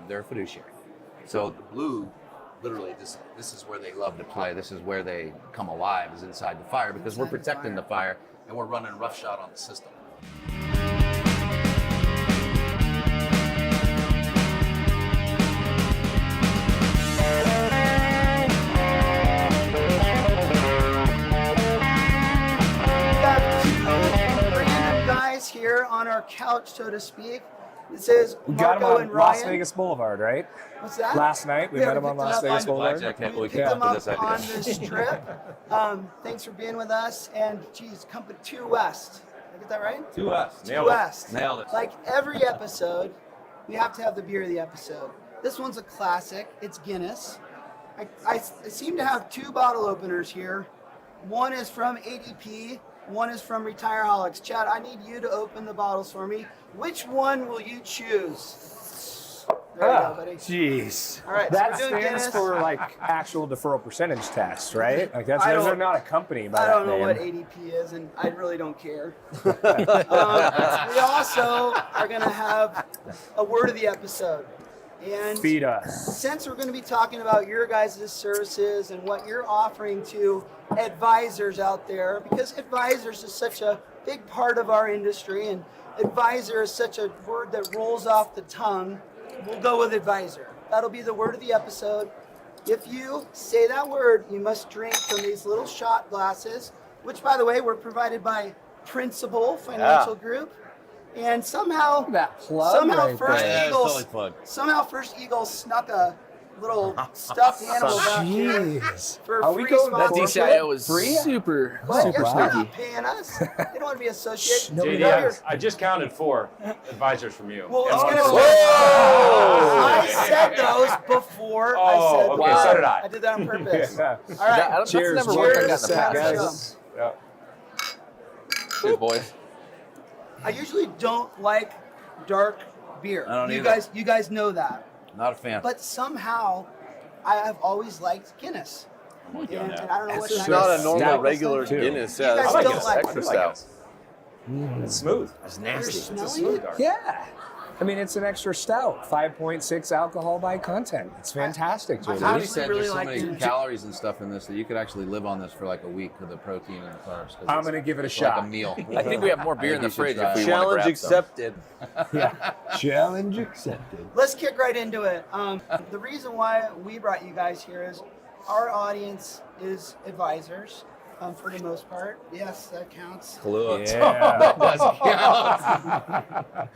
they're a fiduciary. So the blue, literally, this is where they love to play. This is where they come alive, is inside the fire, because we're protecting the fire and we're running roughshod on the system. Here on our couch, so to speak. It says we got him Marco on and Ryan. Las Vegas Boulevard, right? What's that? Last night we met him on Las Vegas Boulevard. We picked them up on this trip. Thanks for being with us. And geez, company 2 West. Did I get that right? 2 West. 2 West. Nailed it. Like every episode, we have to have the beer of the episode. This one's a classic. It's Guinness. I seem to have 2 bottle openers here. One is from ADP. One is from Retireholics. Chad, I need you to open the bottles for me. Which one will you choose? There you go, buddy. Jeez. All right, that so we're doing stands Guinness. for like actual deferral percentage test, right? Like those are not a company by I don't that know name. what ADP is, and I really don't care. We also are going to have a word of the episode. And feed us. Since we're going to be talking about your guys' services and what you're offering to advisors out there, because advisors is such a big part of our industry, and advisor is such a word that rolls off the tongue, we'll go with advisor. That'll be the word of the episode. If you say that word, you must drink from these little shot glasses, which, by the way, were provided by Principal Financial Group. And somehow First Eagle snuck a little stuffed animal back here for Are free we going That sponsorship. DCIO is super Well, super you're sneaky. not paying us. They don't want to be associated. JD, I just counted 4 advisors from you. Well, I was And gonna one- say, I said those before I said okay, so did I. I did that on purpose. Yeah. All right. That's Cheers. never worked like that in the Cheers, past. guys. Yeah. Cheers, boys. I usually don't like dark beer. I don't you either. You guys know that. Not a fan. But somehow, I have always liked Guinness. And I don't know what It's that not is. a normal Stout regular too. Guinness. You Yeah, guys it's don't Guinness, like it. extra I like stout. It's smooth. It's You're nasty. It's a smelling smooth it? dark. Yeah. I mean, it's an extra stout, 5.6 alcohol by content. It's fantastic, I JD. Somebody honestly said really there's so like many Guinness. calories and stuff in this that you could actually live on this for like a week with the protein and the carbs. 'Cause I'm it's going to give it a like shot. a meal. I think we have more beer in the you should fridge try if we it. want to Challenge grab some. accepted. Challenge accepted. Let's kick right into it. The reason why we brought you guys here is our audience is advisors, for the most part. Yes, that counts. Yeah.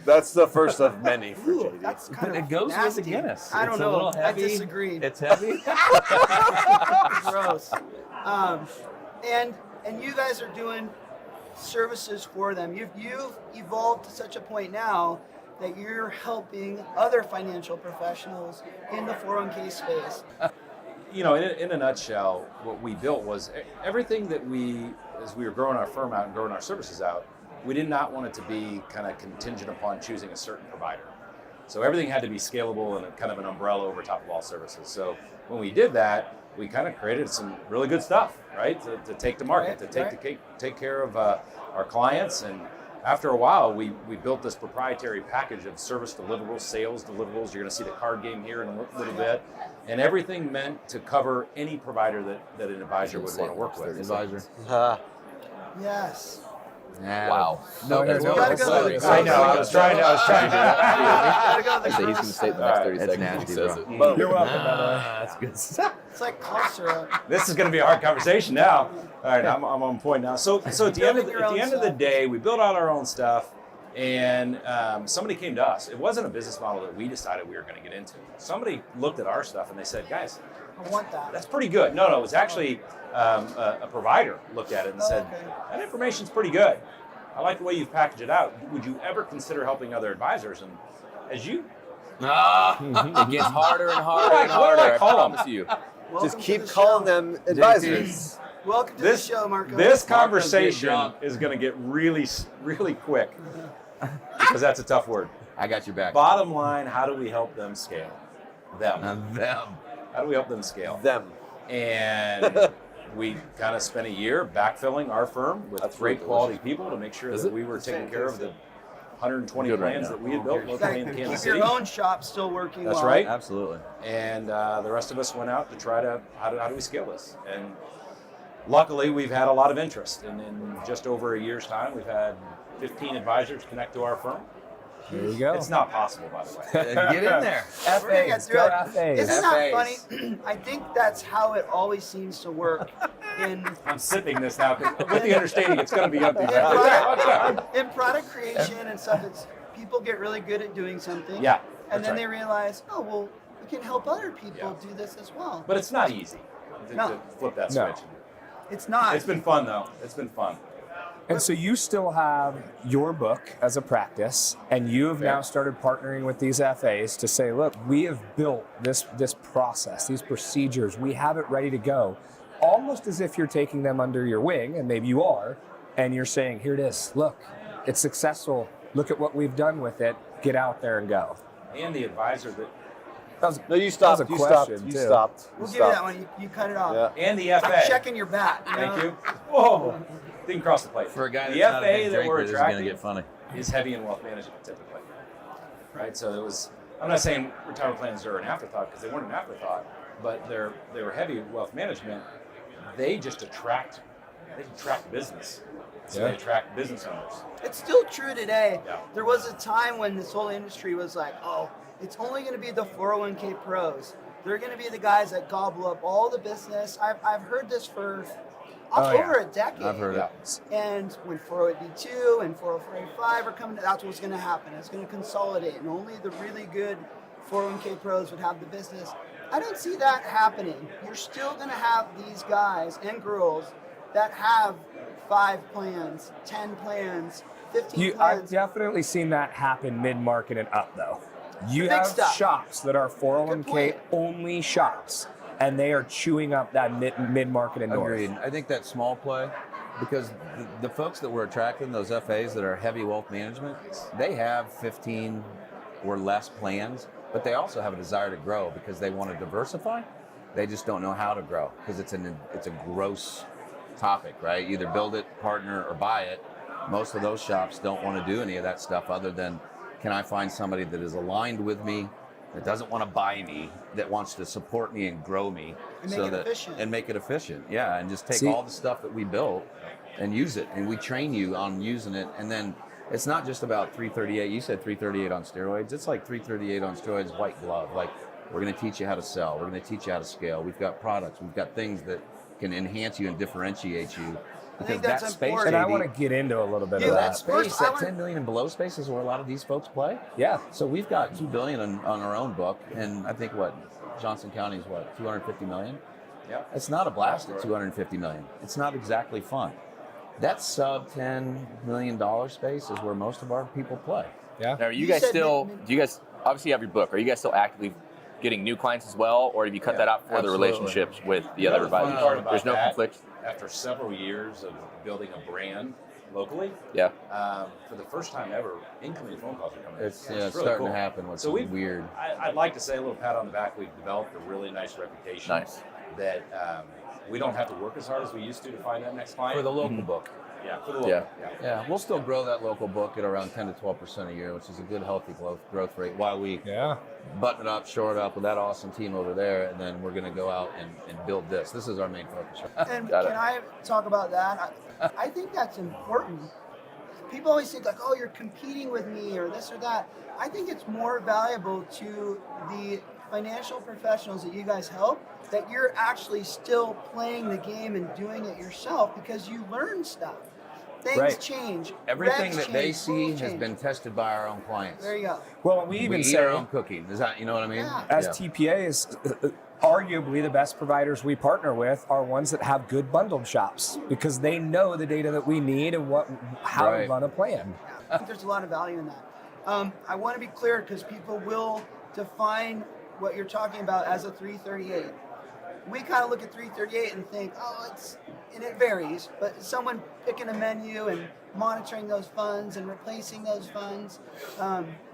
That's the first of many for Ooh, JD. that's kind of It goes with nasty. the Guinness. I don't It's a know. little heavy. I disagree. It's heavy. Gross. And you guys are doing services for them. You've evolved to such a point now that you're helping other financial professionals in the 401k space. You know, in a nutshell, what we built was everything that as we were growing our firm out and growing our services out, we did not want it to be kind of contingent upon choosing a certain provider. So everything had to be scalable and kind of an umbrella over top of all services. So when we did that, we kind of created some really good stuff, right, to take to market, to take care of our clients. And after a while, we built this proprietary package of service deliverables, sales deliverables. You're going to see the card game here in a little bit. And everything meant to cover any provider that an advisor would want to work with. Advisor. Yes. Yeah. Wow. No, You gotta go to the I know. I was trying to. gotta go to the I say he's going to stay the next 30 That's seconds. nasty, He says bro. it. Boom. You're welcome, by the way. That's good stuff. It's like cough syrup. This is going to be a hard conversation now. All right, I'm on point now. So at the end of the day, we built out our own stuff, and somebody came to us. It wasn't a business model that we decided we were going to get into. Somebody looked at our stuff and they said, "Guys, I want that. that's pretty good." No, it was actually a provider looked at it and said, okay. "That information's pretty good. I like the way you've packaged it out. Would you ever consider helping other advisors?" And as you, It gets harder and harder and What do I harder. I call 'em? promise you. Welcome Just to keep the calling show. them advisors. Welcome to the show, Marco. this Marco's conversation getting drunk. is going to get really, really quick because that's a tough word. I got your back. Bottom line, how do we help them scale? Them. Them. How do we help them scale? Them. And we kind of spent a year backfilling our firm with great quality people to make sure that we were taking care of the 120 Good right plans now. that we had built locally in Keep Kansas City. your own shop still working That's well. right. Absolutely. And the rest of us went out to try to, how do we scale this? And luckily, we've had a lot of interest. And in just over a year's time, we've had 15 advisors connect to our firm. There you go. It's not possible, by the way. Get in there. We're gonna get FAs, through go it. FAs. Isn't that FAs. funny? I think that's how it always seems to work in I'm sipping this now 'cause with the understanding it's going to be empty. in product creation and stuff. It's people get really good at doing something. Yeah, And that's then right. they realize, oh well, we can help other people Yeah. do this as well. But it's not easy to No. flip that No. switch. It's not. It's been fun, though. It's been fun. And so you still have your book as a practice, and you have now started partnering with these FAs to say, look, we have built this process, these procedures, we have it ready to go, almost as if you're taking them under your wing, and maybe you are, and you're saying, here it is, look, it's successful, look at what we've done with it, get out there and go. And the advisor That was, No, you that stopped. was a You stopped. question, You too. stopped. We'll You give you that stopped. one. You cut it off. Yeah. and the FA. I'm checking your bat. Thank you. Whoa, didn't cross the plate. For a guy the that's not a FA big that drinker, we're this is gonna attracting get funny. is heavy in wealth management typically, right? So it was. I'm not saying retirement plans are an afterthought because they weren't an afterthought, but they were heavy in wealth management. They just attract business. So Yeah. they attract business owners. It's still true today. Yeah. There was a time when this whole industry was like, oh, it's only going to be the 401k pros. They're going to be the guys that gobble up all the business. I've heard this for over a decade. I've heard Yeah. it. And when 408b2 and 404a5 are coming, that's what's going to happen. It's going to consolidate, and only the really good 401k pros would have the business. I don't see that happening. You're still going to have these guys and girls that have 5 plans, 10 plans, 15 I've plans. definitely seen that happen mid-market and up, though. You Big have stuff. shops that are Good 401k point. only shops, and they are chewing up that mid-market and north. Agreed. I think that small play, because the folks that we're attracting, those FAs that are heavy wealth management, they have 15 or less plans, but they also have a desire to grow because they want to diversify. They just don't know how to grow because it's a gross topic, right? Either build it, partner, or buy it. Most of those shops don't want to do any of that stuff other than, can I find somebody that is aligned with me, that doesn't want to buy me, that wants to support me and grow me, And make it efficient. and make it efficient. Yeah, and just take See- all the stuff that we built and use it, and we train you on using it. And then it's not just about 338. You said 338 on steroids. It's like 338 on steroids, white glove. Like, we're going to teach you how to sell. We're going to teach you how to scale. We've got products. We've got things that can enhance you and differentiate you. I think Because that's that space, important. And I JD, want to get into a little bit Yeah, of that that. space, First, I that wanna- 10 million and below space is where a lot of these folks play. Yeah. So we've got $2 billion on our own book, and I think Johnson County is 250 million. Yeah. It's not a blast at 250 million. It's not exactly fun. That sub $10 million space is where most of our people play. Yeah. Now, are you You guys said still? mid- Do you guys obviously have your book? Are you guys still actively getting new clients as well, or have you cut that out for absolutely. the relationships with the You know, other the fun advisors? part about There's no that, conflict. After several years of building a brand locally, Yeah. for the first time ever, incoming phone calls are coming in. It's really starting cool. to happen, which So is weird. I'd like to say a little pat on the back. We've developed a really nice reputation. Nice. That we don't have to work as hard as we used to find that next client. For the local book. yeah, for the local. Yeah. Yeah, we'll still grow that local book at around 10 to 12% a year, which is a good, healthy growth rate while we Yeah. button it up, shore it up with that awesome team over there, and then we're going to go out and build this. This is our main focus. And Got it. can I talk about that? I think that's important. People always think like, oh, you're competing with me or this or that. I think it's more valuable to the financial professionals that you guys help that you're actually still playing the game and doing it yourself because you learn stuff. Things Right. change. Everything regs that they change, see rules has change. been tested by our own clients. There you go. Well, we We even eat say, our own cooking. Is that, you know what I mean? Yeah. as TPAs, arguably the best providers we partner with are ones that have good bundled shops because they know the data that we need and how to Right. run a plan. I think there's a lot of value in that. I want to be clear because people will define what you're talking about as a 338. We kind of look at 338 and think, oh, and it varies, but someone picking a menu and monitoring those funds and replacing those funds.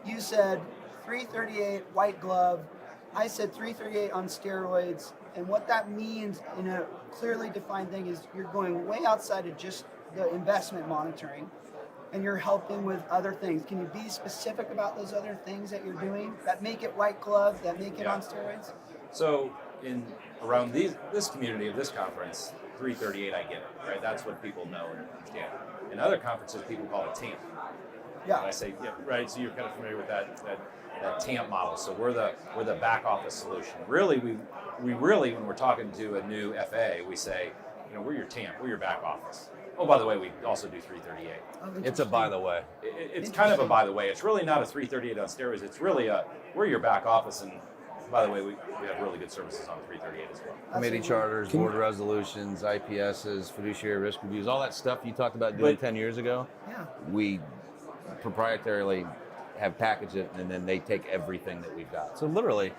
You said 338 white glove. I said 338 on steroids. And what that means in a clearly defined thing is you're going way outside of just the investment monitoring. and you're helping with other things. Can you be specific about those other things that you're doing that make it white glove, that make it on steroids? So in around this community of this conference, 338, I get it, right? That's what people know and understand. In other conferences, people call it TAMP. Yeah. And I say, yeah, right. So you're kind of familiar with that TAMP model. So we're the back office solution. Really, we really, when we're talking to a new FA, we say, we're your TAMP, we're your back office. Oh, by the way, we also do 338. Oh, It's a by the way. It's kind of a by the way. It's really not a 338 on steroids. It's really we're your back office, and by the way, we have really good services on 338 as well. Committee charters, board resolutions, IPSs, fiduciary risk reviews, all that stuff you talked about doing 10 years ago. Yeah. We proprietarily have packaged it, and then they take everything that we've got. So literally,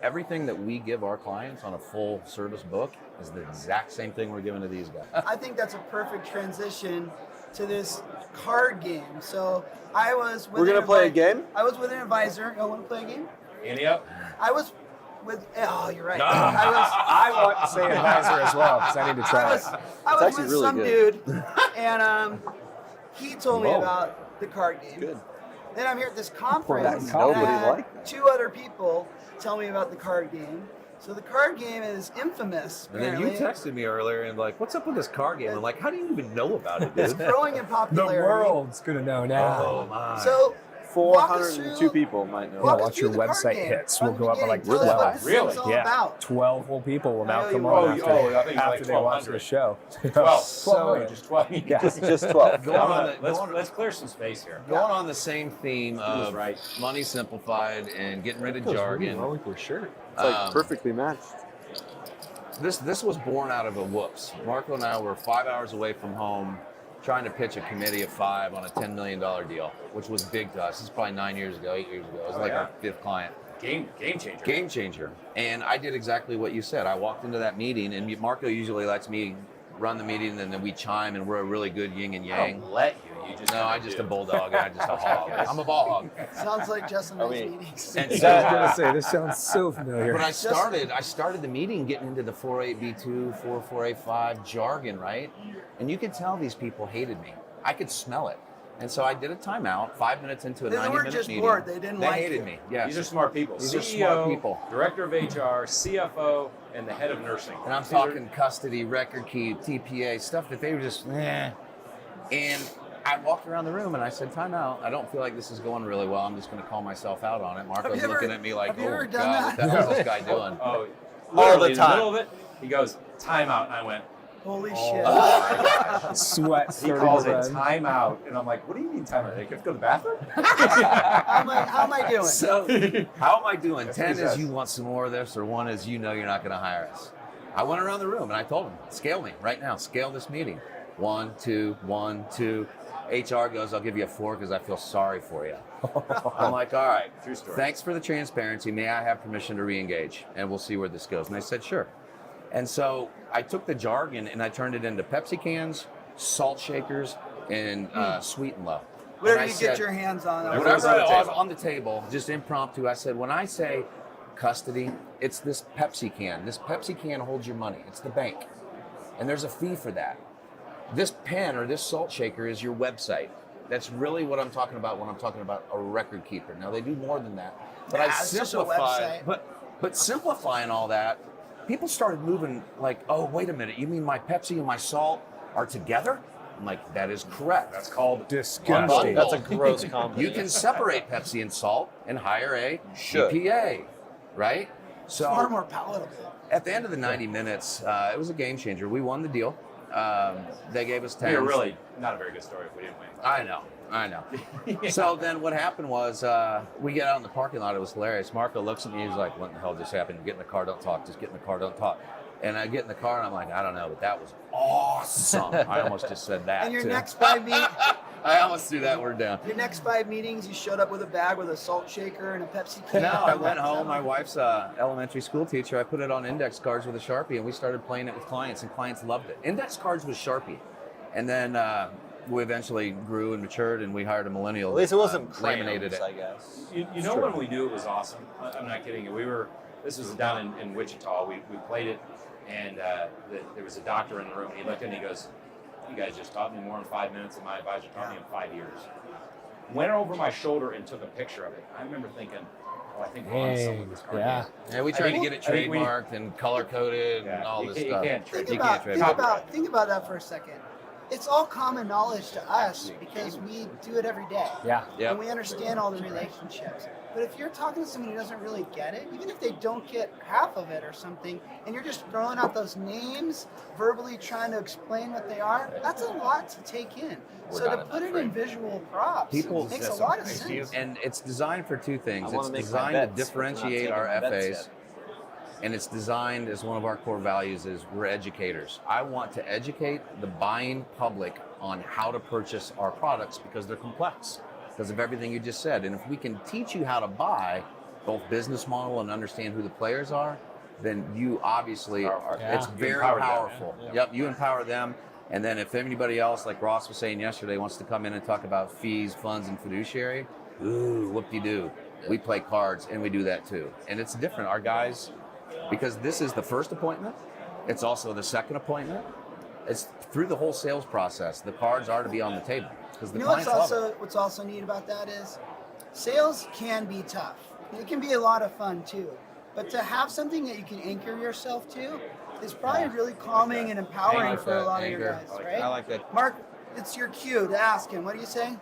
everything that we give our clients on a full service book is the exact same thing we're giving to these guys. I think that's a perfect transition to this card game. So I was with We're gonna play a game? I was with an advisor. You want to play a game? Andy up? I was with, oh, you're right. I want to say advisor as well because I need to try I it. was It's actually with really some good. dude, and he told me Whoa. about the card game. Good. Then I'm here at this conference, and Nobody I had liked two other people tell me about the card game. So the card game is infamous. And then you apparently. texted me earlier and like, what's up with this card game? I'm like, how do you even know about it, It's dude? growing in The popularity. world's gonna know now. Oh my. So walk us 402 through- people might know. Yeah, walk us once through your the card website game hits, from we'll the go up by like beginning. Tell us what 12. this Really? thing's all Yeah, about. 12 whole people will I now know come you on will. after, I think it's like after they watch 1,200. the show. 12. So, Just 12. yeah. Just 12. Going on the, Let's clear some space here. going on the same theme was of right. money simplified and getting rid of Goes really jargon. well with your shirt. It's like perfectly matched. This was born out of a whoops. Marco and I were 5 hours away from home trying to pitch a committee of 5 on a $10 million deal, which was big to us. This is probably 9 years ago, 8 years ago. It was like our 5th client. Game changer. Game changer. And I did exactly what you said. I walked into that meeting, and Marco usually lets me run the meeting, and then we chime, and we're a really good yin and I yang. don't let you. You just No, I just a bulldog, and I just a hog. I'm a ball hog. Sounds like Justin I Knight's mean- meetings. And I was so, gonna say this sounds so familiar. but I started the meeting getting into the 48B2, 44A5 jargon, right? And you could tell these people hated me. I could smell it. And so I did a timeout, 5 minutes into a They 90-minute weren't just meeting. bored, they didn't like hated you. me. Yes. These are smart people. These are CEO, smart people. Director of HR, CFO, and the head of nursing. And I'm These are- talking custody, record keep, TPA, stuff that they were just, eh. And I walked around the room and I said, time out. I don't feel like this is going really well. I'm just going to call myself out on it. Marco's you ever- looking at me like, have you oh, ever done God, what the that? hell is this guy doing? Oh, All literally the in the time. middle of it, he goes, timeout. And I went, Holy Oh. shit. Sweat he starting calls to it run. timeout. And I'm like, what do you mean timeout? Like, you have to go to the bathroom? How am I doing? So, how am I doing? That's 10 what he is says. you want some more of this, or 1 is you know you're not going to hire us. I went around the room and I told him, scale me right now, scale this meeting. 1, 2, 1, 2. HR goes, I'll give you a 4 because I feel sorry for you. I'm like, all right, True story. thanks for the transparency. May I have permission to re-engage? And we'll see where this goes. And they said, sure. And so I took the jargon and I turned it into Pepsi cans, salt shakers, and sweet and low. Whatever And I you get said, your hands on. Whatever whatever was on the I was table. on the table, just impromptu, I said, when I say custody, it's this Pepsi can. This Pepsi can holds your money. It's the bank. And there's a fee for that. This pen or this salt shaker is your website. That's really what I'm talking about when I'm talking about a record keeper. Now, they do more than that. But Yeah, I it's just a simplified. website. But simplifying all that, people started moving like, oh, wait a minute. You mean my Pepsi and my salt are together? I'm like, that is correct. That's called Disgusting. That's a gross comment. You can separate Pepsi and salt and hire a Should. TPA, right? So Far more palatable. at the end of the 90 minutes, it was a game changer. We won the deal. They gave us 10. You're really not a very good story if we didn't win. I know. So then what happened was we get out in the parking lot. It was hilarious. Marco looks at me. He's like, what the hell just happened? Get in the car, don't talk. Just get in the car, don't talk. And I get in the car and I'm like, I don't know, but that was awesome. I almost just said that. And your too. next 5 meetings, I almost threw that word down. your next 5 meetings, you showed up with a bag with a salt shaker and a Pepsi can. No, I went home. My wife's elementary school teacher. I put it on index cards with a Sharpie, and we started playing it with clients, and clients loved it. Index cards was Sharpie. And then we eventually grew and matured, and we hired a millennial. At least it wasn't laminated crayons, it. I guess. You know when we knew it was awesome? I'm not kidding you. This was down in Wichita. We played it, and there was a doctor in the room, and he looked and he goes, you guys just taught me more in 5 minutes than my advisor taught me in 5 years. Went over my shoulder and took a picture of it. I remember thinking, oh, I think we're on something with this card yeah. game. Yeah, we tried to get it I think we- trademarked and color coded Yeah, and all you this can't- stuff. you can't trade- Think You can't about, trade think copyright. about, think about that for a second. It's all common knowledge to us because we do it every day. Yeah. Yep. And we understand all the relationships. But if you're talking to somebody who doesn't really get it, even if they don't get half of it or something, and you're just throwing out those names, verbally trying to explain what they are, that's a lot to take in. We're So not to in put that it in frame. visual props People- makes a lot of sense. And it's designed for two things. I wanna It's make my designed to bets, but I'm not differentiate taking our my bets FAs. yet. And it's designed as one of our core values is we're educators. I want to educate the buying public on how to purchase our products because they're complex, because of everything you just said. And if we can teach you how to buy, both business model and understand who the players are, then you obviously are, Yeah. it's You very empower them, powerful. Yep, you empower them. And then if anybody else, like Ross was saying yesterday, wants to come in and talk about fees, funds, and fiduciary, ooh, whoop-de-doo. We play cards and we do that too. And it's different. Our guys, because this is the first appointment, it's also the second appointment. It's through the whole sales process. The cards are to be on the table because the You know what's clients love it. what's also neat about that is sales can be tough. It can be a lot of fun too. But to have something that you can anchor yourself to is probably really calming and empowering I like for a that, lot of your anchor. guys, right? I like that. Mark, it's your cue to ask him. What do you say?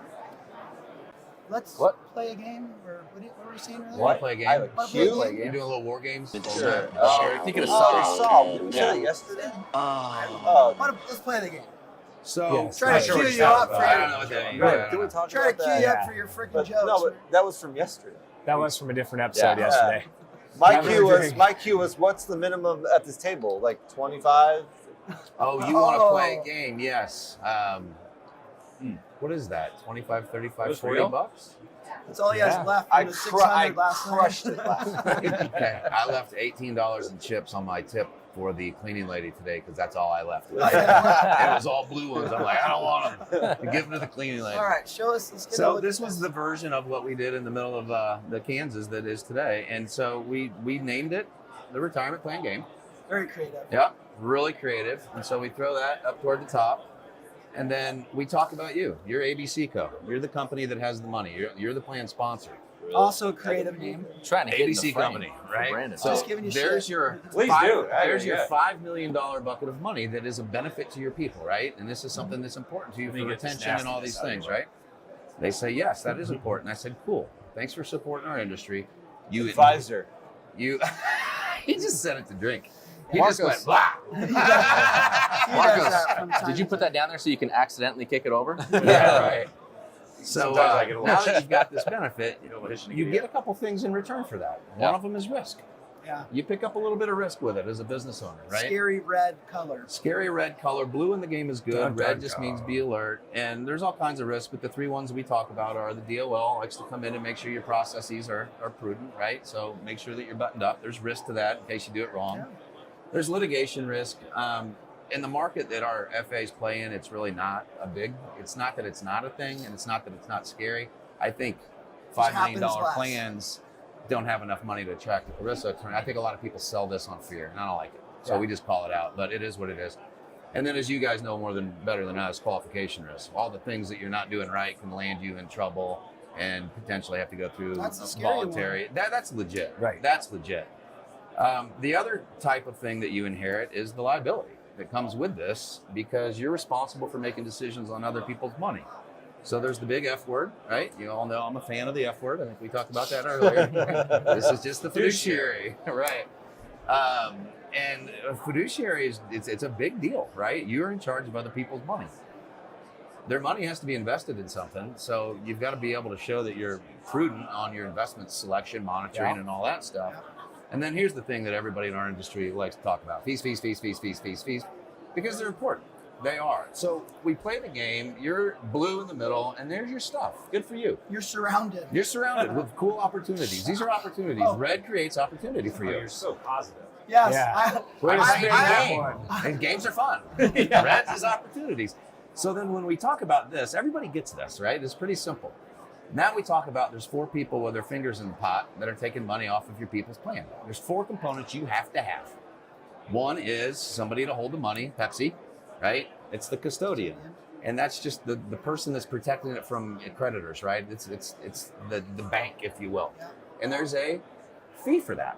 Let's What? play a game, or what were you saying earlier? Want to play a game? I like Wanna cue? play a game? You doing a little war games? Sure. Thinking of Saul. Did we say that yesterday? Oh, Let's play the game. So Yes. Try Not to sure cue what you you're up talking for about. I your, don't know what that means. right. Did we talk try to about cue that? you Yeah. up for your freaking But, jokes. no, but that was from yesterday. That was from a different episode Yeah. yesterday. My Have a cue was drink. what's the minimum at this table? Like 25? Oh, you want to Oh. play a game? Yes. What is that? 25, 35, Those 40 real? bucks? That's all he has Yeah. left I from the 600 last night. crushed it last night. Okay. I left $18 in chips on my tip for the cleaning lady today because that's all I left. And it was all blue ones. I'm like, I don't want them. Give them to the cleaning lady. All right, show us. Let's get a So look this at was the version of what we did in the middle of the Kansas that is today, and so we named it the retirement plan game. Very creative. Yep, really creative, and so we throw that up toward the top, and then we talk about you. You're ABC Co. You're the company that has the money. You're the plan sponsor. Also a creative name. Trying to get in the ABC frame company, for right? Brandon. So Just giving you there's shit. your Please five, do. there's your Yeah. $5 million bucket of money that is a benefit to your people, right? And this is something that's important to you Let for me get this retention and all nastiness these out of things, the way. right? They say yes, that is important. I said, cool. Thanks for supporting our industry. You Advisor. You. He just said it to drink. He Marcus. just went blah. He does that from time Did you to put time. that down there so you can accidentally kick it over? Yeah, right. So Sometimes I get a little now that you've got this benefit, You know what you get a couple things in return for that. Yeah. One of them is risk. Yeah. You pick up a little bit of risk with it as a business owner, right? Scary red color. Scary red color. Blue in the game is good. Dun, Red dun, just dun. means be alert. And there's all kinds of risks, but the three ones we talk about are the DOL likes to come in and make sure your processes are prudent, right? So make sure that you're buttoned up. There's risk to that in case you do it wrong. Yeah. There's litigation risk. In the market that our FAs play in, it's really not a big, it's not that it's not a thing, and it's not that it's not scary. I think $5 million happens less. plans don't have enough money to attract a Carissa attorney. I think a lot of people sell this on fear, and I don't like it. So Yeah. we just call it out, but it is what it is. And then, as you guys know better than us, qualification risk. All the things that you're not doing right can land you in trouble and potentially have to go through That's the a scary voluntary. That's legit. Right. That's legit. The other type of thing that you inherit is the liability that comes with this because you're responsible for making decisions on other people's money. So there's the big F word, right? You all know I'm a fan of the F word. I think we talked about that earlier. This is just the fiduciary, right? And a fiduciary is it's a big deal, right? You're in charge of other people's money. Their money has to be invested in something, so you've got to be able to show that you're prudent on your investment selection, monitoring, Yeah. and all that stuff. And then here's the thing that everybody in our industry likes to talk about: fees, because they're important. They are. So we play the game. You're blue in the middle, and there's your stuff. Good for you. You're surrounded. You're surrounded with cool opportunities. These are opportunities. Oh. Red creates opportunity for Oh, you. you're so positive. Yes. Yeah. Way to I- spin I- that one. And games are fun. Reds is opportunities. So then when we talk about this, everybody gets this, right? It's pretty simple. Now we talk about there's 4 people with their fingers in the pot that are taking money off of your people's plan. There's 4 components you have to have. One is somebody to hold the money, Pepsi, right? It's the custodian. And that's just the person that's protecting it from creditors, right? It's the bank, if you will. Yeah. And there's a fee for that,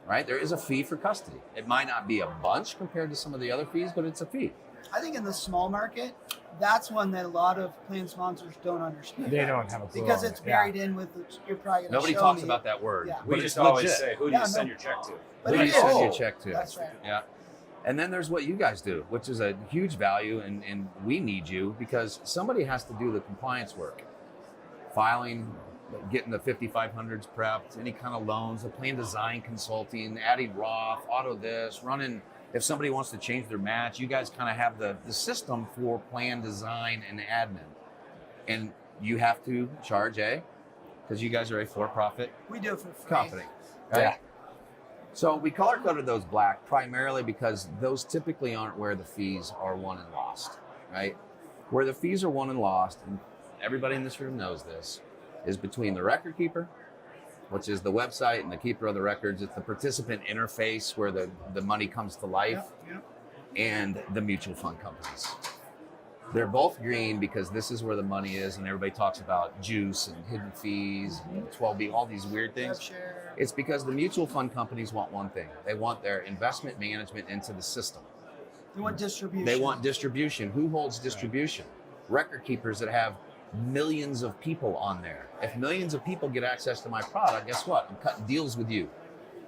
right? There is a fee for custody. It might not be a bunch compared to some of the other fees, but it's a fee. I think in the small market, that's one that a lot of plan sponsors don't understand. They don't have a clue Because on it's it. buried in with you're probably going to Nobody show talks me. about that word. Yeah. We but just it's always legit. say, who do Yeah, you send no. your check to? But Who do it you send is. your check to? That's right. Yeah. And then there's what you guys do, which is a huge value, and we need you because somebody has to do the compliance work. Filing, getting the 5500s prepped, any kind of loans, the plan design consulting, adding Roth, auto this, running, if somebody wants to change their match, you guys kind of have the system for plan design and admin. And you have to charge because you guys are a for-profit We do it for free. company, right? Yeah. So we color coded those black primarily because those typically aren't where the fees are won and lost, right? Where the fees are won and lost, and everybody in this room knows this, is between the record keeper, which is the website and the keeper of the records. It's the participant interface where the money comes to life, and the mutual fund companies. They're both green because this is where the money is, and everybody talks about juice and hidden fees, and 12B, all these weird things. Share. It's because the mutual fund companies want one thing. They want their investment management into the system. They want distribution. They want distribution. Who holds distribution? Record keepers that have millions of people on there. If millions of people get access to my product, guess what? I'm cutting deals with you.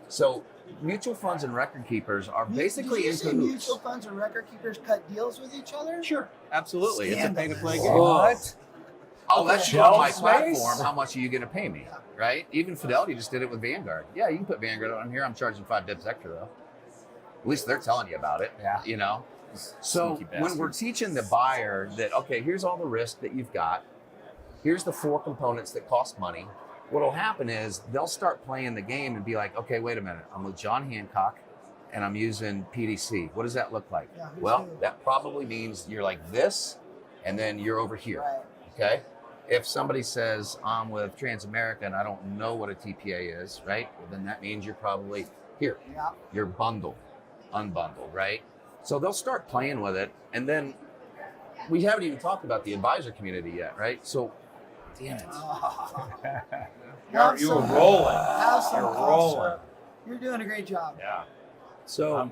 So mutual funds and record keepers are basically Did you in say cahoots. mutual funds and record keepers cut deals with each other? Sure, absolutely. It's a pay-to-play game. What? I'll let you on my Shelf space? platform. How much are you going to pay me? Right? Even Fidelity just did it with Vanguard. Yeah, you can put Vanguard on here. I'm charging 5 bips extra though. At least they're telling you about it. Yeah. You know. So Sneaky when we're bastards. teaching the buyer that, okay, here's all the risk that you've got. Here's the 4 components that cost money. What'll happen is they'll start playing the game and be like, okay, wait a minute. I'm with John Hancock and I'm using PDC. What does that look like? Yeah, who's Well, who? that probably means you're like this and then you're over here. Right. Okay. If somebody says I'm with Transamerica and I don't know what a TPA is, right? Then that means you're probably here. Yeah. You're bundled, unbundled, right? So they'll start playing with it. And then we haven't even talked about the advisor community yet, right? So, damn it. You're rolling. Have some You're fun, rolling. sir. You're doing a great job. Yeah. So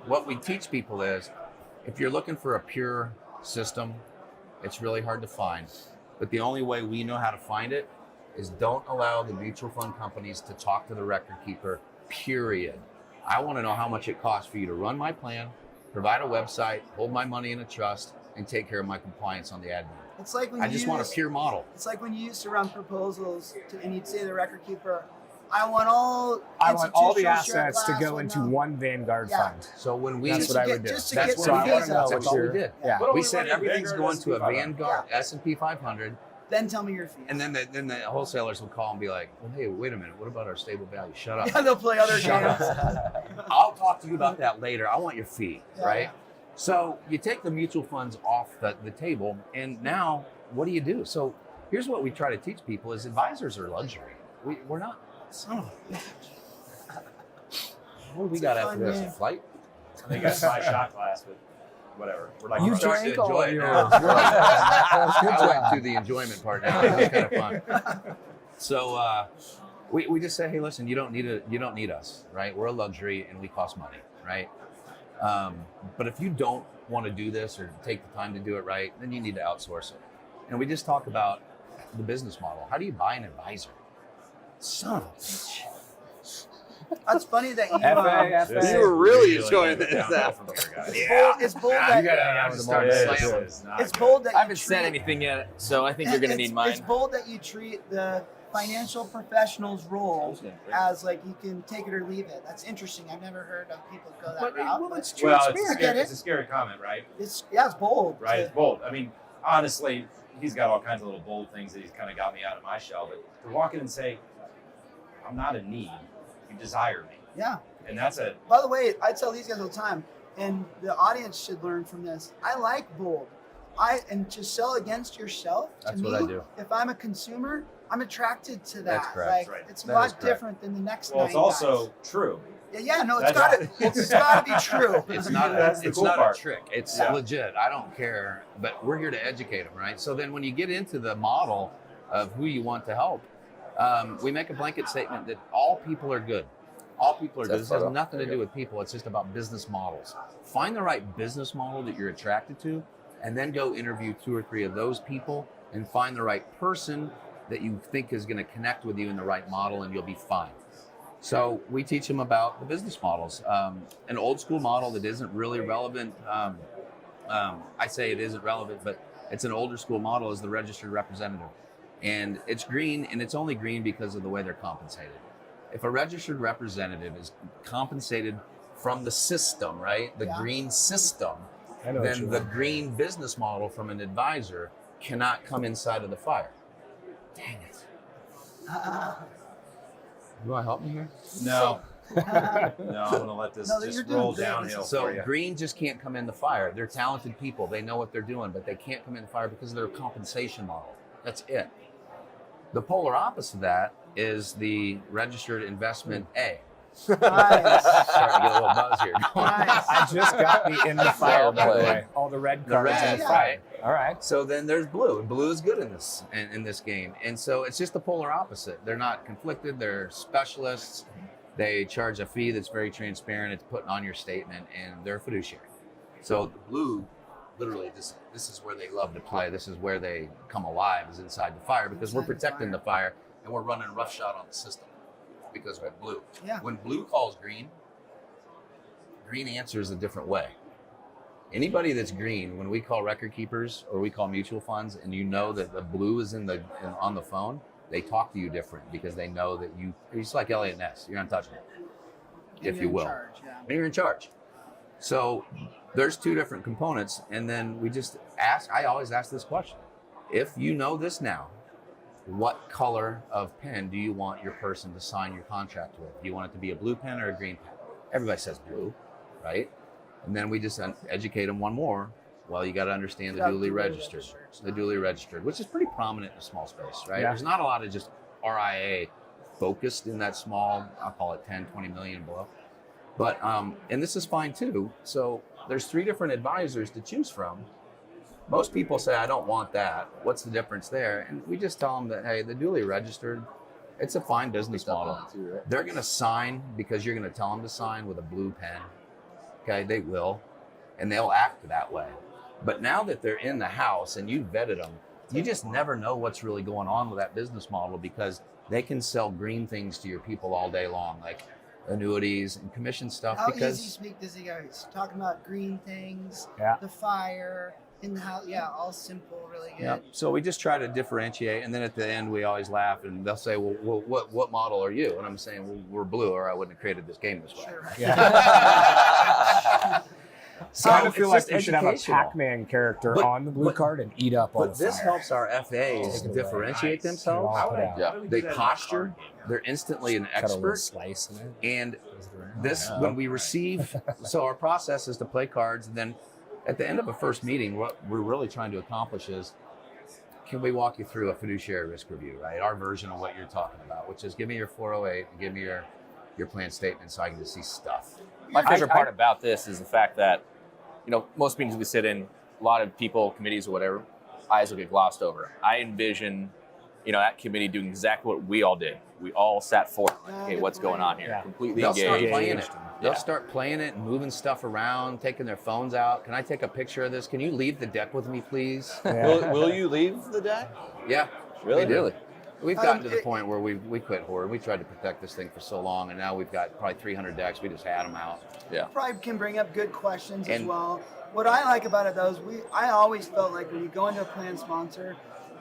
what we teach people is if you're looking for a pure system, it's really hard to find. But the only way we know how to find it is don't allow the mutual fund companies to talk to the record keeper, period. I want to know how much it costs for you to run my plan, provide a website, hold my money in a trust, and take care of my compliance on the admin. It's like when I you just want a pure model. It's like when you used to run proposals and you'd say to the record keeper, I want all the institutional share assets to class go or into no." one Vanguard Yeah. fund. So when we That's Just what to I would get- do. just to That's get what some we I did. wanna fees know out. That's what all we you're- did. Yeah. What are We we said running everything's Vanguard going to a S&P 500? Vanguard Yeah. S&P 500. Then tell me your fees. And then the wholesalers will call and be like, well, hey, wait a minute. What about our stable value? Shut up. Yeah, they'll play other Shut games. up. I'll talk to you about that later. I want your fee, Yeah. right? So you take the mutual funds off the table, and now what do? So here's what we try to teach people is advisors are luxury. We're not. Son of a bitch. What do we It's got a after fun this? game. A flight? I think it's my shot glass, but whatever. We're like, You I'm starting drank to all enjoy of it yours. now. Good I went job. to the enjoyment part now. It was kind of fun. So we just say, hey, listen, you don't need us, right? We're a luxury and we cost money, right? But if you don't want to do this or take the time to do it right, then you need to outsource it. And we just talk about the business model. How do you buy an advisor? Son of a bitch. That's funny that you. FA. This You is were really enjoying going this. down from here, guys. It's bold that You gotta have to start This slamming. is not it's good. bold that I you haven't said treat- anything yet, so I think you're gonna it's- need mine. It's bold that you treat the financial professional's role as like you can take it or leave it. That's interesting. I've never heard of people go that But route. well, but it's true. Well, I get it. it's a scary comment, right? it's bold. Right, to- it's bold. I mean, honestly, he's got all kinds of little bold things that he's kind of got me out of my shell. But to walk in and say, I'm not in need, you desire me. Yeah. And that's a, By the way, I tell these guys all the time, and the audience should learn from this. I like bold. And to sell against yourself, to That's me, what I do. if I'm a consumer, I'm attracted to that. That's correct. Like Right. it's a That lot is correct. different than the next well, nine it's also guys. true. Yeah, no, it's gotta be true. It's not. That's the It's cool not part. a trick. It's Yeah. legit. I don't care. But we're here to educate them, right? So then, when you get into the model of who you want to help, we make a blanket statement that all people are good. All people are good. This has nothing to do with people. It's just about business models. Find the right business model that you're attracted to, and then go interview 2 or 3 of those people, and find the right person that you think is going to connect with you in the right model, and you'll be fine. So we teach them about the business models. An old school model that isn't really relevant, I say it isn't relevant, but it's an older school model, is the registered representative. And it's green, and it's only green because of the way they're compensated. If a registered representative is compensated from the system, right, the green system, then the green business model from an advisor cannot come inside of the fire. Dang it. You want to help me here? No. No, I'm going to let this No, you're just doing roll great. downhill So for you. green just can't come in the fire. They're talented people. They know what they're doing, but they can't come in the fire because of their compensation model. That's it. The polar opposite of that is the registered investment A. Nice. Starting to get a little buzz here. Nice. I just got me in the fire, by the played. way. All the red The cards red, in the fire. right? All right. So then there's blue, and blue is good in this game. And so it's just the polar opposite. They're not conflicted. They're specialists. They charge a fee that's very transparent. It's put on your statement, and they're fiduciary. So the blue, literally, this is where they love to play. This is where they come alive, is inside the fire, because we're Inside the protecting the fire, and we're running roughshod on the system because we're blue. Yeah. When blue calls green, green answers a different way. Anybody that's green, when we call record keepers or we call mutual funds, and you know that the blue is on the phone, they talk to you different because they know that you're just like Elliot Ness. You're untouchable, if you will. You're in charge. So there's 2 different components, and then we just ask. I always ask this question: if you know this now, what color of pen do you want your person to sign your contract with? Do you want it to be a blue pen or a green pen? Everybody says blue, right? And then we just educate them one more. Well, you got to understand the duly registered. The duly registered, which is pretty prominent in a small space, right? Yeah. There's not a lot of just RIA focused in that small, I'll call it 10, 20 million and below. But, and this is fine too. So there's 3 different advisors to choose from. Most people say, I don't want that. What's the difference there? And we just tell them that, hey, the duly registered, it's a fine business model. They're going to sign because you're going to tell them to sign with a blue pen. Okay, they will, and they'll act that way. But now that they're in the house and you've vetted them, you just never know what's really going on with that business model, because they can sell green things to your people all day long, like annuities and commission stuff. How because easy speak does he go? He's talking about green things, Yeah. the fire, in the house. Yeah, all simple, really good. yeah, so we just try to differentiate, and then at the end we always laugh, and they'll say, well what model are you? And I'm saying, well, we're blue, or I wouldn't have created this game this way. Sure. So I kind of feel it's like just we should have a educational. Pac-Man character But- on the blue card and eat up all But the this fire. helps our FAs Take it away. differentiate Nice. themselves. All put out. Yeah. They posture. They're instantly an Cut a little expert. slice in it. And this, when we receive, so our process is to play cards, and then at the end of a first meeting, what we're really trying to accomplish is, can we walk you through a fiduciary risk review, right? Our version of what you're talking about, which is give me your 408 and give me your plan statement so I can just see stuff. My favorite part about this is the fact that, most meetings we sit in, a lot of people, committees or whatever, eyes will get glossed over. I envision, that committee doing exactly what we all did. We all sat forward, like, hey, what's going on here? Yeah. Completely They'll start engaged. playing it. They'll Yeah. start playing it and moving stuff around, taking their phones out. Can I take a picture of this? Can you leave the deck with me, please? Yeah. Will you leave the deck? Yeah, Really? we do. We've gotten to the it- point where we quit horror. We tried to protect this thing for so long, and now we've got probably 300 decks. We just had them out. Yeah. Probably can bring up good questions as And- well. What I like about it though is I always felt like when you go into a plan sponsor,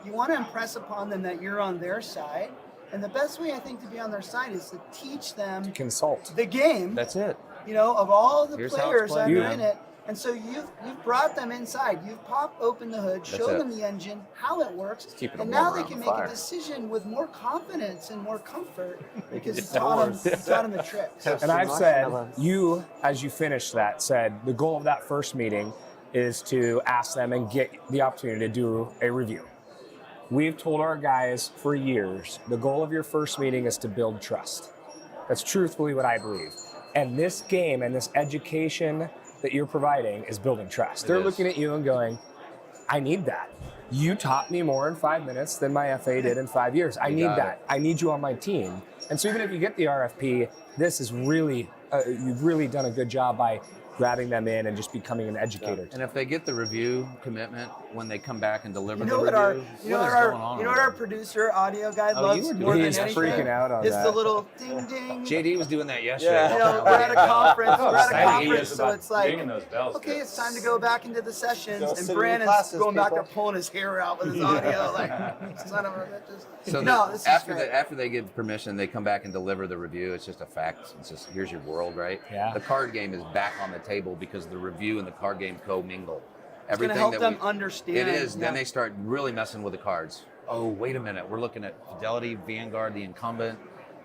you want to impress upon them that you're on their side. And the best way I think to be on their side is to teach them Consult. the game, That's it. of all the Here's how it's players that played, are man. in it. And so you've brought them inside. You've popped open the hood, showed it. them the engine, how it works, keeping and them now warm they around can the make fire. a decision with more confidence and more comfort because you It taught works. them the tricks. And I've said, you, as you finished that, said the goal of that first meeting is to ask them and get the opportunity to do a review. We've told our guys for years, the goal of your first meeting is to build trust. That's truthfully what I believe. And this game and this education that you're providing is building trust. They're is. looking at you and going, I need that. You taught me more in 5 minutes than my FA did in 5 years. I need got that. I need you on my team. And so even if you get the RFP, this is really, you've really done a good job by grabbing them in and just becoming an educator. And if they get the review commitment when they come back and deliver You know the what review, our, you know what what is our, going on you know over what our there? producer audio guy Oh, you loves were doing more than He's anything? freaking out on It's that. the little ding ding. JD was doing that yesterday. You know, we're at a conference. We're at a Excited he conference, is so about it's like, ringing those bells. okay, it's time to go back into the sessions, Go and sit in your Brandon's classes, going back there people. pulling his hair out with his audio, like son of a bitches. So no, that this is after great. after they get permission, they come back and deliver the review. It's just a fact. It's just here's your world, right? Yeah. The card game is back on the table because the review and the card game commingle. It's going to help them understand. It is. Yeah. Then they start really messing with the cards. Oh, wait a minute. We're looking at Fidelity, Vanguard, the incumbent,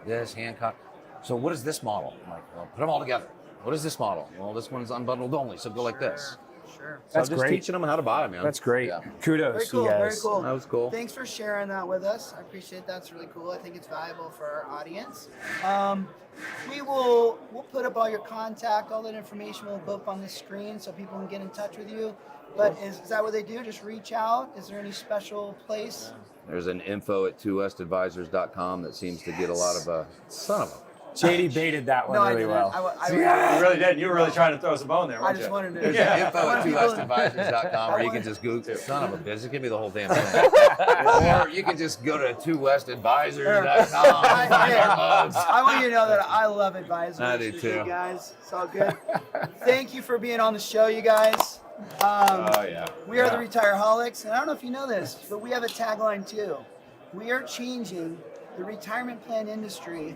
this, Hancock. So what is this model? I'm like, well, put them all together. What is this model? Well, this one's unbundled only, so go like this. Sure. So That's I'm just great. teaching them how to buy, man. That's great. Yeah. Kudos Very to cool. you Very guys. cool. That was cool. Thanks for sharing that with us. I appreciate that. It's really cool. I think it's valuable for our audience. We'll put up all your contact, all that information will go up on the screen so people can get in touch with you. But is that what they do? Just reach out? Is there any special place? There's an info@twostadvisors.com that seems to get a lot of son of a. JD baited that one No, I really didn't. well. I You really did. You were really trying to throw us a bone there, I weren't just you? wanted to. There's I info want at people- twostadvisors.com where you can just Google, son of a bitch, give me the whole damn thing. Or you can just go to twostadvisors.com and find our mugs. I want you to know that I love advisors. I do with too. You guys, it's all good. Thank you for being on the show, you guys. Oh, yeah. We are the Retireholics, and I don't know if you know this, but we have a tagline too. We are changing the retirement plan industry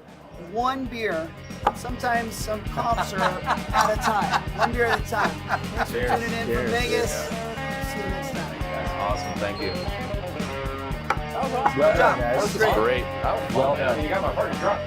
one beer, sometimes some coughs are at a time, one beer at a time. Thanks for tuning in from Vegas. See you next time. That's awesome. Thank you. That was awesome. Well Good done, job. guys. That was great. Great. That was fun, Well man. You got my party drunk.